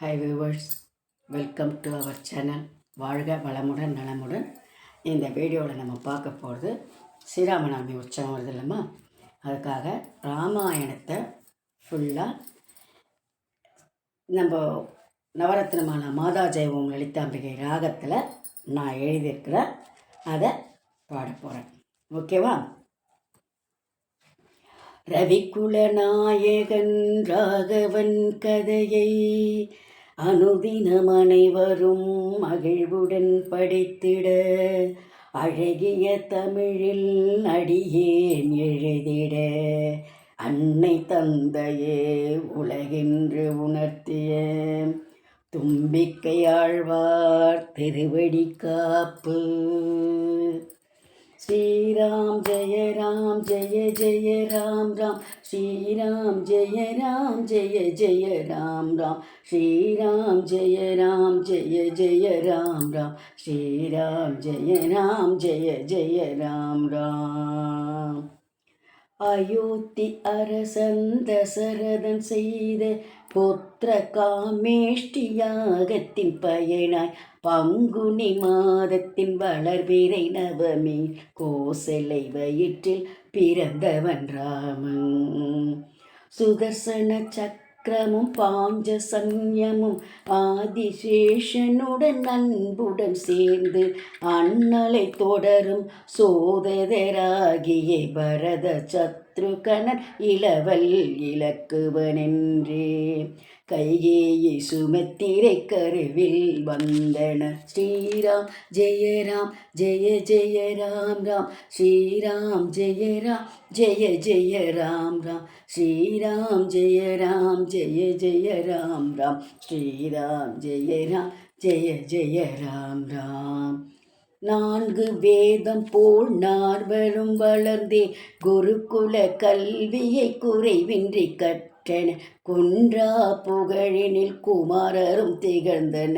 Hi viewers, welcome to our channel. வாழ்க வளமுடன் நலமுடன். இந்த வீடியோவில் நம்ம பார்க்க போகிறது ஸ்ரீராமநவமி உற்சவம் வருது இல்லைம்மா, அதுக்காக ராமாயணத்தை ஃபுல்லாக நம்ம நவரத்னமான மாதா ஜெயவோம் லலிதாம்பிகை ராகத்தில் நான் எழுதியிருக்கிறேன். அதை பாட போகிறேன். ஓகேவா? ரவிக்குலநாயகன் ராகவன் கதையை அனுதினம் அனைவரும் மகிழ்வுடன் படித்திட அழகிய தமிழில் அடியேன் எழுதிட அன்னை தந்தையே உலகென்று உணர்த்திய தும்பிக்கை ஆழ்வார் திருவடி காப்பு. ஸ்ரீராம் ஜெய ராம் ஜெய ஜெய ராம் ராம், ஸ்ரீராம் ஜெய ராம் ஜெய ஜெய ராம் ராம், ஸ்ரீராம் ஜெய ராம் ஜெய ஜெய ராம் ராம், ஸ்ரீராம் ஜெய ராம் ஜெய ஜெய ராம் ராம். அயோத்தி அரசன் தசரதன் செய்த புத்திர காமேஷ்டி யாகத்தின் பயனாய் பங்குனி மாதத்தின் வளர்பிறை நவமி கோசலை வயிற்றில் பிறந்தவன் ராமன். சுதர்சன சக்கரமும் பாஞ்ச சன்யமும் ஆதிசேஷனுடன் அன்புடன் சேர்ந்து அண்ணலை தொடரும் சோதரராகிய பரத சத்ருகணன் இளவல் இலக்குவனென்றே கைகேயி சுமத்திரை கருவில் வந்தன. ஸ்ரீராம் ஜெய ராம் ஜெய ஜெய ராம் ராம், ஸ்ரீராம் ஜெய ராம் ஜெய ஜெய ராம் ராம், ஸ்ரீராம் ஜெய ராம் ஜெய ஜெய ராம் ராம், ஸ்ரீராம் ஜெய ராம் ஜெய ஜெய ராம் ராம். நான்கு வேதம் போல் நார்வரும் வளர்ந்தே குருகுல கல்வியை குறைவின்றி கற்றன. குன்றா புகழினில் குமாரரும் திகழ்ந்தன.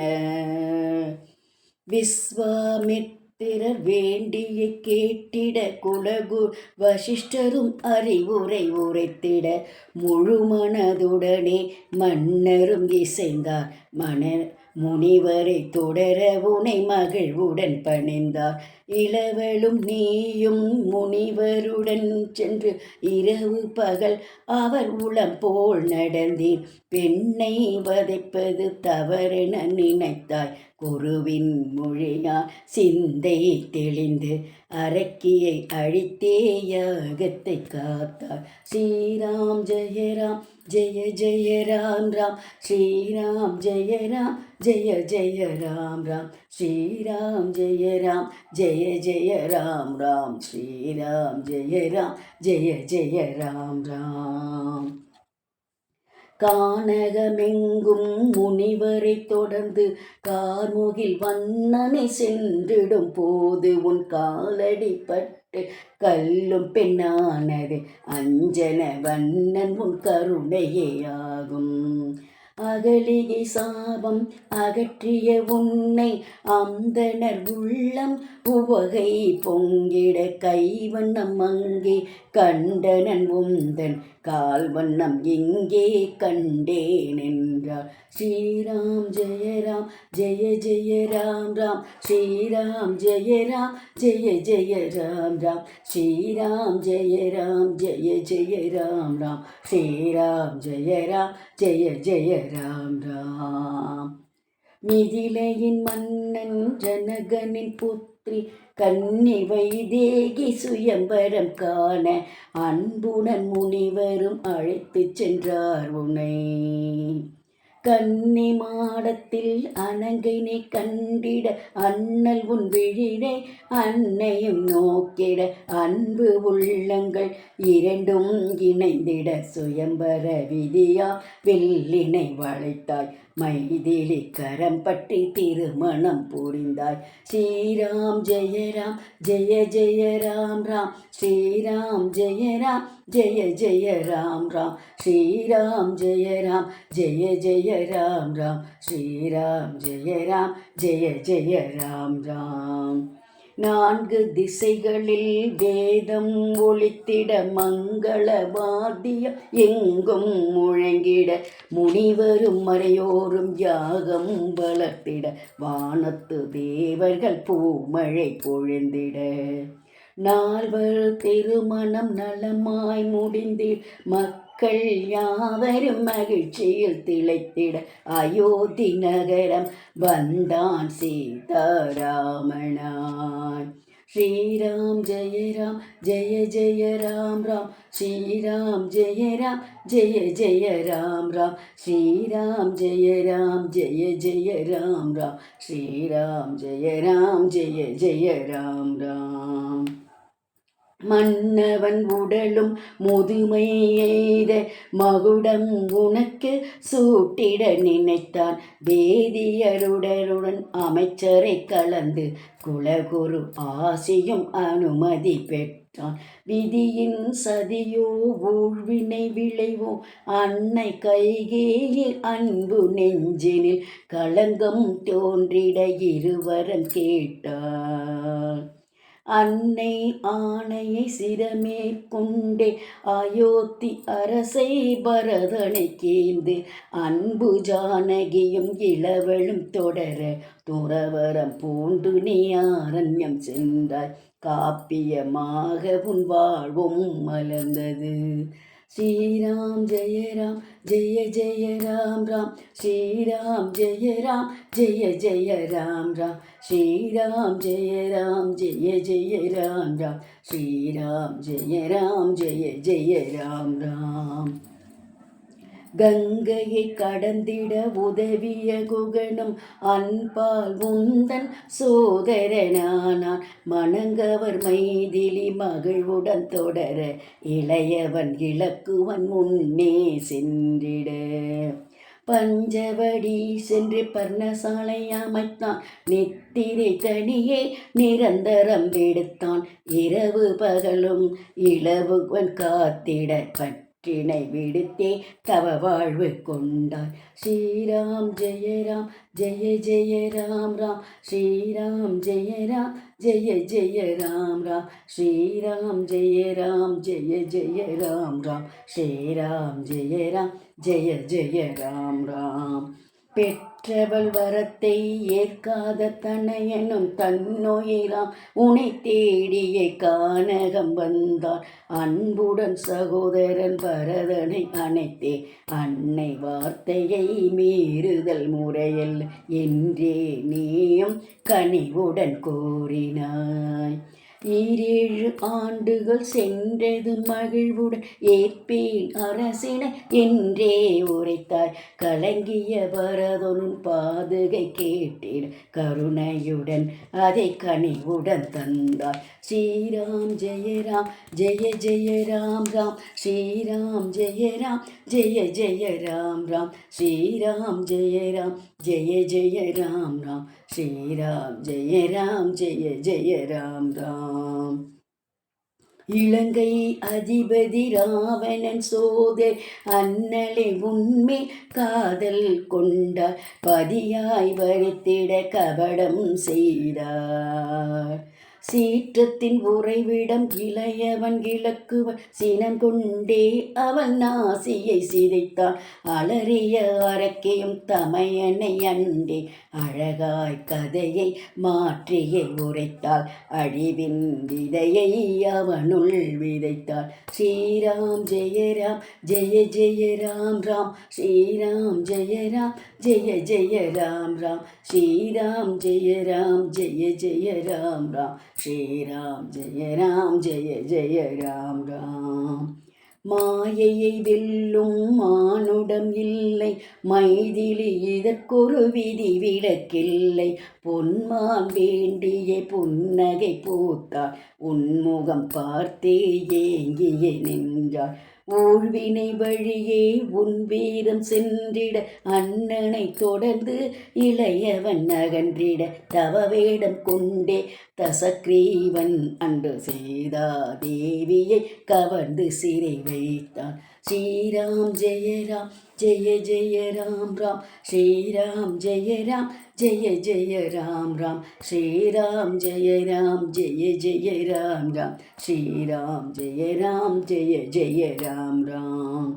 விஸ்வாமித்திரர் வேண்டிய கேட்டிட குலகு வசிஷ்டரும் அறிவுரை உரைத்திட முழு மனதுடனே மன்னரும் இசைந்தார். முனிவரை தொடர உனை மகிழ்வுடன் பணிந்தார். இளவலும் நீயும் முனிவருடன் சென்று இரவு பகல் அவர் உளம் போல் நடந்தேன். பெண்ணை வதைப்பது தவறென நினைத்தாய். குருவின் மொழியால் சிந்தை தெளிந்து அரக்கியை அழித்தே யாகத்தை காத்தார். ஸ்ரீராம் ஜெய ராம் ஜெய ஜெய ராம் ராம், ஸ்ரீராம் ஜெய ராம் ஜெய ஜெய ராம் ராம், ஸ்ரீராம் ஜெய ராம் ஜெய ஜெய ராம் ராம், ஸ்ரீராம் ஜெய ராம் ஜெய ஜெய ராம் ராம். கானகமெங்கும் முனிவரை தொடர்ந்து கார்முகில் வண்ணனை சென்றிடும் போது உன் காலடி பட்டு கல்லும் பெண்ணானது அஞ்சன வண்ணன் உன் கருணையே ஆகும். அகலிகை சாபம் அகற்றிய உன்னை அந்தனர் உள்ளம் உவகை பொங்கிட கைவண்ணம் அங்கே கண்டனன் உந்தன் கால்வண்ணம் இங்கே கண்டேன் என்றார். ஸ்ரீராம் ஜெய ராம் ஜெய ஜெய ராம் ராம், ஸ்ரீராம் ஜெய ராம் ஜெய ஜெய ராம் ராம், ஸ்ரீராம் ஜெய ராம் ஜெய ஜெய ராம் ராம், ஸ்ரீராம் ஜெய ராம் ஜெய ஜெய ராம் ராம். மிதிலையின் மன்னன் ஜனகனின் புத்திரி கன்னி வைதேகி சுயம்பரம் காண அன்புடன் முனிவரும் அழைத்து சென்றார் உனை. கன்னி மாடத்தில் அனங்கினை கண்டிட அண்ணல் உன் விழினை அன்னையும் நோக்கிட அன்பு உள்ளங்கள் இரண்டும் இணைந்திட சுயம்பர விதியா வெள்ளினை வளைத்தாய். மைதிலி கரம் பற்றி திருமணம் புரிந்தாய். ஸ்ரீராம் ஜெய ராம் ஜெய ஜெய ராம் ராம், ஸ்ரீராம் ஜெய ராம் ஜெய ஜெய ராம் ராம், ஸ்ரீராம் ஜெய ராம் ஜெய ஜெய ராம் ராம், ஸ்ரீராம் ஜெய ராம் ஜெய ஜெய ராம் ராம். நான்கு திசைகளில் வேதம் ஒலித்திட மங்கள வாத்தியம் எங்கும் முழங்கிட முனிவரும் மறையோரும் யாகம் வளர்த்திட வானத்து தேவர்கள் பூமழை பொழிந்திட நால்வர் திருமணம் நலமாய் முடிந்தில் மக்கள் யாவரும் மகிழ்ச்சியில் திளைத்திட அயோத்தி நகரம் வந்தான் சீதாராமனாய். ஸ்ரீராம் ஜெய ராம் ஜெய ஜெய ராம் ராம் ஸ்ரீராம் ஜெய ராம் ஜெய ஜெய ராம் ராம் ஸ்ரீராம் ஜெய ராம் ஜெய ஜெய ராம் ராம் ஸ்ரீராம் ஜெய ராம் ஜெய ஜெய ராம் ராம். மன்னவன் உடலும் முதுமை எய்த மகுடம் உனக்கு சூட்டிட நினைத்தான். வேதியருடருடன் அமைச்சரை கலந்து குலகுரு ஆசியும் அனுமதி பெற்றான். விதியின் சதியோ ஊழ்வினை விளைவோ அன்னை கைகேயில் அன்பு நெஞ்சினில் களங்கம் தோன்றிட இருவரம் கேட்டான். அன்னை ஆணையை சிரமே கொண்டே அயோத்தி அரசை பரதனை கேந்து அன்பு ஜானகியும் இளவலும் தொடர துறவரம் பூண்டு நீ ஆரண்யம் சென்றாய். காப்பியமாக உன் வாழ்வும் மலர்ந்தது. ஸ்ரீராம் ஜெய ராம் ஜெய ஜெய ராம் ராம் ஸ்ரீராம் ஜெய ராம் ஜெய ஜெய ராம் ராம் ஸ்ரீராம் ஜெய ராம் ஜெய ஜெய ராம் ராம் ஸ்ரீராம் ஜெய ராம் ஜெய ஜெய ராம் ராம். கங்கையை கடந்திட உதவிய குகனும் அன்பால் உந்தன் சோதரனானான். மணங்கவர் மைதிலி மகிழ்வுடன் தொடர இளையவன் இலக்குவன் முன்னே சென்றிட பஞ்சவடி சென்று பர்ணசாலை அமைத்தான். நித்திரை தனியே நிரந்தரம் எடுத்தான். இரவு பகலும் இளவுவன் காத்திட பற்றினை விடுத்தே தவ வாழ்வு கொண்டார். ஸ்ரீராம் ஜெய ராம் ஜெய ஜெய ராம் ராம் ஸ்ரீராம் ஜெய ராம் ஜெய ஜெய ராம் ராம் ஸ்ரீராம் ஜெய ராம் ஜெய ஜெய ராம் ராம் ஸ்ரீராம் ஜெய ராம் ஜெய ஜெய ராம் ராம். பெற்றவள் வரத்தை ஏற்காத தனையனும் தன்னோயிலாம் உனை தேடியே கானகம் வந்தான். அன்புடன் சகோதரன் பரதனை அணைத்தே அன்னை வார்த்தையை மீறுதல் முறையல் என்றே நீயும் கனிவுடன் கூறினாய். 7 ஆண்டுகள் சென்றது மகிழ்வுடன் ஏற்பேன் அரசினை என்றே உரைத்தாய். கலங்கிய பரதனும் பாதுகை கேட்டேன் கருணையுடன் அதை கனிவுடன் தந்தாய். ஸ்ரீராம் ஜெய ராம் ஜெய ஜெய ராம் ராம் ஸ்ரீராம் ஜெய ராம் ஜெய ஜெய ராம் ராம் ஸ்ரீராம் ஜெய ராம் ஜெய ஜெய ராம் ராம் ஸ்ரீராம் ஜெய ராம் ஜெய ஜெய ராம் ராம். இலங்கை அதிபதி ராவணன் சோதை அன்னலை உண்மை காதல் கொண்டார். பதியாய் வருத்திட கபடம் செய்தார். சீற்றத்தின் உறைவிடம் இளையவன் இலக்குவன் சினம் கொண்டே அவன் நாசியை சிதைத்தான். அலறிய அரக்கையும் தமையனை அண்டே அழகாய் கதையை மாற்றியே உரைத்தாள். அழிவின் விதையை அவனுள் விதைத்தாள். ஸ்ரீராம் ஜெய ராம் ஜெய ஜெய ராம் ராம் ஸ்ரீராம் ஜெய ராம் ஜெய ஜெய ராம் ராம் ஸ்ரீராம் ஜெய ராம் ஜெய ஜெய ராம் ராம் ஸ்ரீராம் ஜெய ராம் ஜெய ஜெய ராம் ராம். மாயையை வெல்லும் மானுடம் இல்லை மைதிலி இதற்கொரு விதி விலக்கில்லை. பொன்மான் வேண்டிய புன்னகை பூத்தாள் உன்முகம் பார்த்தே ஏங்கியே நின்றாள். ஊழ்வினை வழியே உன் வீரம் சென்றிட அண்ணனை தொடர்ந்து இளையவன் அகன்றிட தவவேடம் கொண்டே தசக்ரீவன் அன்று சீதா தேவியை கவர்ந்து சிறை வைத்தான். ஸ்ரீராம் ஜெய ராம் जय जय राम राम श्री राम जय जय राम राम श्री राम जय जय राम राम श्री राम जय राम राम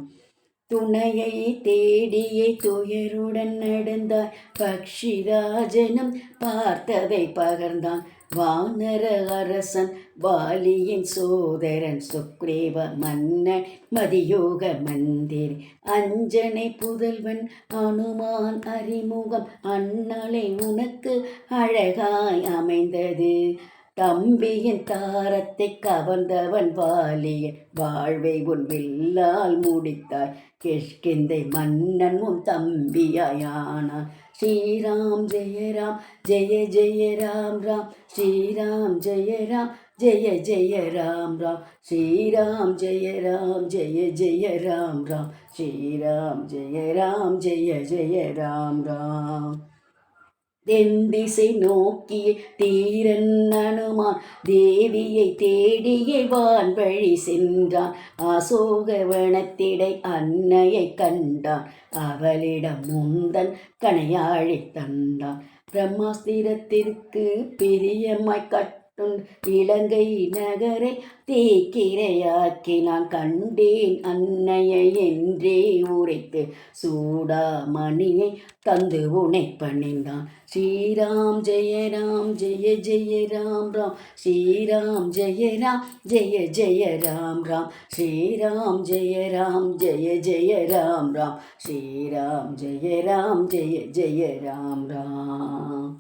துணையை தேடியே துயருடன் நடந்தாய் பக்ஷிராஜனும் பார்த்ததை பகர்ந்தான் வானர அரசன் வாலியின் சோதரன் சுக்ரேவ மன்னன் மதியோக மந்திரி அஞ்சனை புதல்வன் அனுமான் அறிமுகம் அண்ணலை உனக்கு அழகாய் அமைந்தது தம்பியின் தாரத்தை கவர்ந்தவன் வாலியன் வாழ்வை உன் வில்லால் முடித்தாய் கிஷ்கிந்தை மன்னன் உன் தம்பியாயானான் ஸ்ரீராம் ஜெய ராம் ராம் ஸ்ரீராம் ஜெய ராம் ராம் ஸ்ரீராம் ஜெய ராம் ராம் ஸ்ரீராம் ஜெய ராம் ராம் தென்திசை நோக்கிய தீரன் அனுமான் தேவியை தேடியே வான்வழி சென்றான் அசோகவனத்திடை அன்னையை கண்டான் அவளிடம் முந்தன் கணையாழி தந்தான் பிரம்மாஸ்திரத்திற்கு பிரியமாய் இலங்கை நகரை தீக்கிரையாக்கி நான் கண்டேன் அன்னையை என்றே உரைத்து சூடாமணியை தந்து உனை பணிந்தான் ஸ்ரீராம் ஜெய ராம் ராம் ஸ்ரீராம் ஜெய ராம் ராம் ஸ்ரீராம் ஜெய ராம் ராம் ஸ்ரீராம் ஜெய ராம் ராம்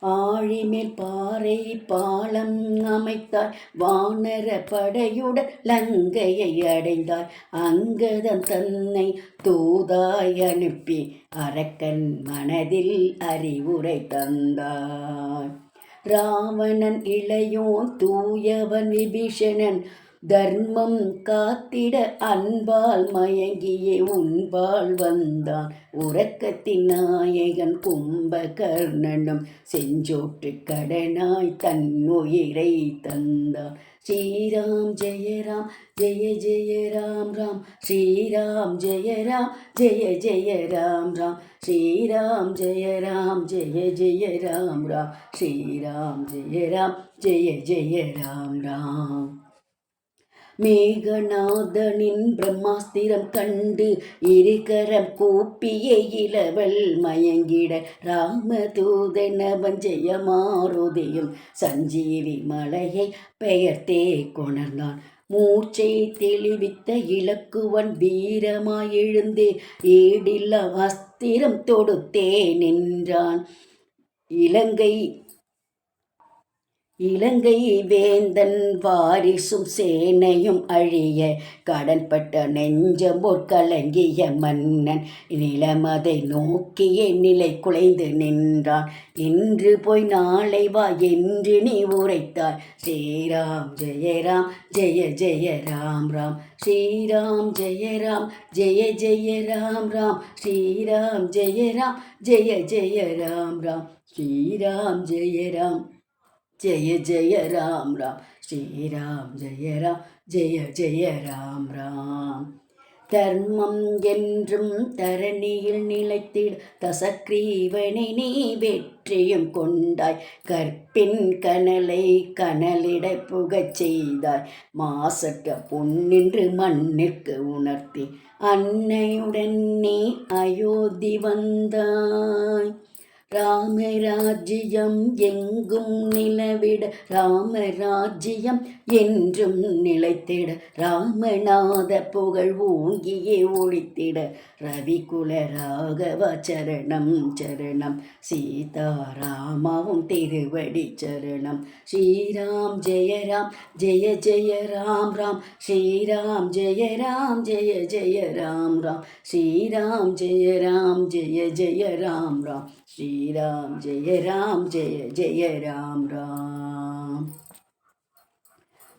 ஆழிமேல் பாறை பாலம் அமைத்தாய் வானர படையுடன் லங்கையை அடைந்தாய் அங்கதன் தன்னை தூதாய் அனுப்பி அரக்கன் மனதில் அறிவுரை தந்தாய் ராவணன் இளையோன் தூயவன் விபீஷணன் தர்மம் காத்திட அன்பால் மயங்கியே உன்பால் வந்தான் உறக்கத்தின் நாயகன் கும்பகர்ணனும் செஞ்சோட்டு கடனாய் தன்னுயிரை தந்தான் ஸ்ரீராம் ஜெய ராம் ராம் ஸ்ரீராம் ஜெய ராம் ராம் ஸ்ரீராம் ஜெய ராம் ராம் ஸ்ரீராம் ஜெய ராம் ராம் மேகநாதனின் பிரம்மாஸ்திரம் கண்டு இருக்கரம் கூப்பிய இளவல் மயங்கிட ராமதூதனவன் ஜெயமாருதியும் சஞ்சீவி மலையை பெயர்த்தே கொணர்ந்தான் மூச்சை தெளிவித்த இலக்குவன் வீரமாய் எழுந்தே ஏடில்ல அஸ்திரம் தொடுத்தே நின்றான் இலங்கை வேந்தன் வாரிசும் சேனையும் அழிய கடன்பட்ட நெஞ்சமோர் கலங்கிய மன்னன் நிலமதை நோக்கியே நிலை குலைந்து நின்றான் இன்று போய் நாளை வா என்று நீ உரைத்தாய் ஸ்ரீராம் ஜெய ராம் ராம் ஸ்ரீராம் ஜெய ராம் ராம் ஸ்ரீராம் ஜெய ராம் ராம் ஸ்ரீராம் ஜெய ராம் ராம் ஸ்ரீராம் ஜெய ராம் ராம் தர்மம் என்றும் தரணியில் நிலைத்திட தசக்ரீவனை நீ வெற்றியும் கொண்டாய் கற்பின் கனலிட புகச் செய்தாய் மாசற்ற பொன்னின்று மண்ணிற்கு உணர்த்தி அன்னையுடன் நீ அயோத்தி வந்தாய் ராமராஜ்யம் எங்கும் நிலவிட ராமராஜ்யம் என்றும் நிலைத்திட ராமநாத புகழ் ஓங்கியே ஒழித்திட ரவிகுல ராகவ சரணம் சீதாராமாவும் திருவடி சரணம் ஸ்ரீராம் ஜெய ராம் ராம் ஸ்ரீராம் ஜெய ராம் ராம் ஸ்ரீராம் ஜெய ராம் ராம் ஸ்ரீராம் ஜெய ராம் ராம்.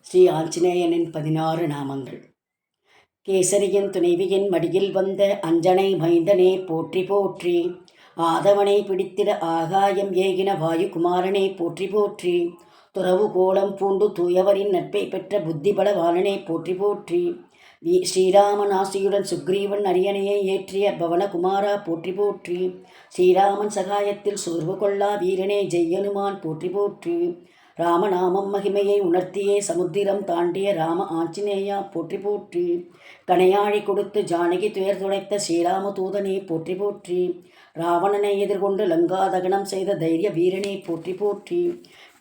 ஸ்ரீ ஆஞ்சநேயனின் 16 நாமங்கள். கேசரியின் துணைவியின் மடியில் வந்த அஞ்சனை மைந்தனே போற்றி போற்றி. ஆதவனை பிடித்திட ஆகாயம் ஏகின வாயுகுமாரனே போற்றி போற்றி. துறவு கோலம் பூண்டு தூயவரின் நட்பை பெற்ற புத்திபலவாளனே போற்றி போற்றி. ஸ்ரீராமன் ஆசியுடன் சுக்ரீவன் அரியணையை ஏற்றிய பவனகுமாரா போற்றி போற்றி. ஸ்ரீராமன் சகாயத்தில் சோர்வு கொள்ளா வீரனே ஜெய்யனுமான் போற்றி போற்றி. ராமநாமம் மகிமையை உணர்த்தியே சமுத்திரம் தாண்டிய ராம ஆஞ்சநேயா போற்றி போற்றி. கணையாழி கொடுத்து ஜானகி துயர் துடைத்த ஸ்ரீராம தூதனே போற்றி போற்றி. ராவணனை எதிர்கொண்டு லங்காதகனம் செய்த தைரிய வீரனே போற்றி போற்றி.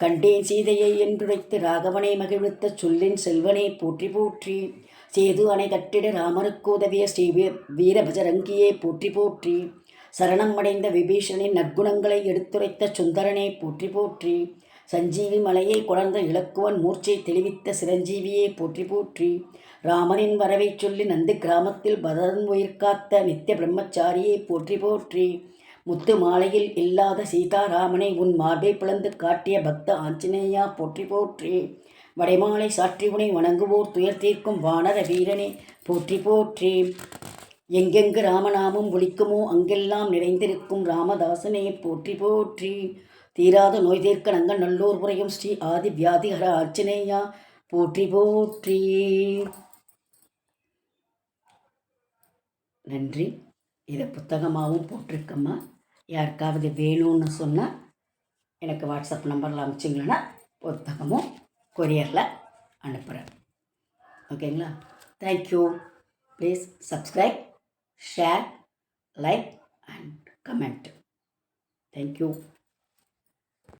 கண்டேன் சீதையை என்றுரைத்து ராகவனை மகிழ்வித்த சொல்லின் செல்வனே போற்றி போற்றி. சேது அணை கட்டிட ராமருக்கு உதவிய ஸ்ரீ வீரபஜரங்கியே போற்றி போற்றி. சரணம் அடைந்த விபீஷனின் நற்குணங்களை எடுத்துரைத்த சுந்தரனே போற்றி போற்றி. சஞ்சீவி மலையை கொணர்ந்த இலக்குவன் மூர்ச்சை தெளிவித்த சிரஞ்சீவியே போற்றி போற்றி. ராமனின் வரவை சொல்லி நந்து கிராமத்தில் பரதன் உயிர் காத்த நித்திய பிரம்மச்சாரியை போற்றி போற்றி. முத்து மாலையில் இல்லாத சீதாராமனை உன் மார்பை பிளந்து காட்டிய பக்த ஆஞ்சநேயா போற்றி போற்றி. வடைமாலை சாற்றி உனை வணங்குவோர் துயர் தீர்க்கும் வானர வீரனே போற்றி போற்றி. எங்கெங்கு ராமநாமம் ஒலிக்குமோ அங்கெல்லாம் நிறைந்திருக்கும் ராமதாசனே போற்றி போற்றி. தீராத நோய் தீர்க்க நங்க நல்லோர் புரையும் ஸ்ரீ ஆதி வியாதிஹர ஆஞ்சநேயா போற்றி போற்றி. நன்றி. இதை புத்தகமாகவும் போட்டிருக்கம்மா. யாருக்காவது வேணும்னு சொன்னால் எனக்கு வாட்ஸ்அப் நம்பரில் அனுப்பிச்சிங்களேன்னா புத்தகமும் கொரியரில் அனுப்புகிறேன். ஓகேங்களா? Thank you. Please subscribe, share, like and comment. Thank you.